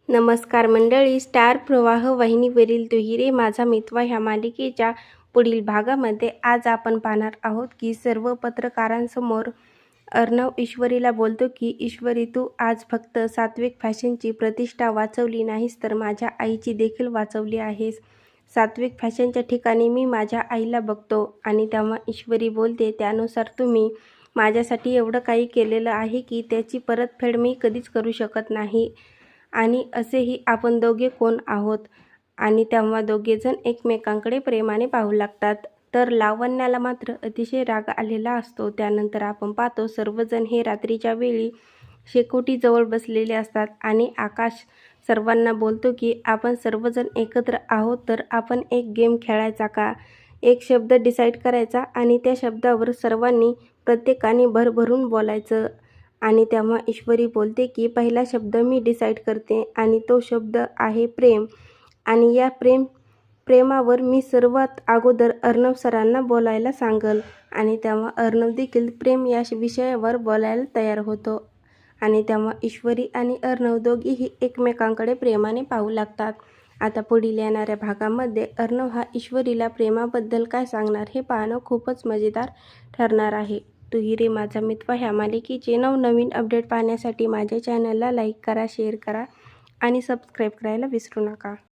नमस्कार मंडळी, स्टार प्रवाह वाहिनीवरील दुहिरे माझा मितवा ह्या मालिकेच्या पुढील भागामध्ये आज आपण पाहणार आहोत की सर्व पत्रकारांसमोर अर्णव ईश्वरीला बोलतो की ईश्वरी, तू आज फक्त सात्विक फॅशनची प्रतिष्ठा वाचवली नाहीस तर माझ्या आईची देखील वाचवली आहेस. सात्विक फॅशनच्या ठिकाणी मी माझ्या आईला बघतो. आणि तेव्हा ईश्वरी बोलते, त्यानुसार तुम्ही माझ्यासाठी एवढं काही केलेलं आहे की त्याची परतफेड मी कधीच करू शकत नाही. आणि असेही आपण दोघे कोण आहोत. आणि तेव्हा दोघेजण एकमेकांकडे प्रेमाने पाहू लागतात. तर लावण्याला मात्र अतिशय राग आलेला असतो. त्यानंतर आपण पाहतो सर्वजण हे रात्रीच्या वेळी शेकोटीजवळ बसलेले असतात आणि आकाश सर्वांना बोलतो की आपण सर्वजण एकत्र आहोत तर आपण एक गेम खेळायचा का. एक शब्द डिसाईड करायचा आणि त्या शब्दावर सर्वांनी प्रत्येकाने भरभरून बोलायचं. आणि तेव्हा ईश्वरी बोलते की पहिला शब्द मी डिसाईड करते आणि तो शब्द आहे प्रेम. आणि या प्रेमावर मी सर्वात अगोदर अर्णव सरांना बोलायला सांगल. आणि तेव्हा अर्णव देखील प्रेम या विषयावर बोलायला तयार होतो. आणि तेव्हा ईश्वरी आणि अर्णव दोघेही एकमेकांकडे प्रेमाने पाहू लागतात. आता पुढील येणाऱ्या भागामध्ये अर्णव हा ईश्वरीला प्रेमाबद्दल काय सांगणार हे पाहणं खूपच मजेदार ठरणार आहे. दुहिरे माझा मितवा ह्या मालिकेचे नवनवीन अपडेट पाहण्यासाठी माझ्या चॅनलला लाईक करा, शेअर करा आणि सबस्क्राईब करायला विसरू नका.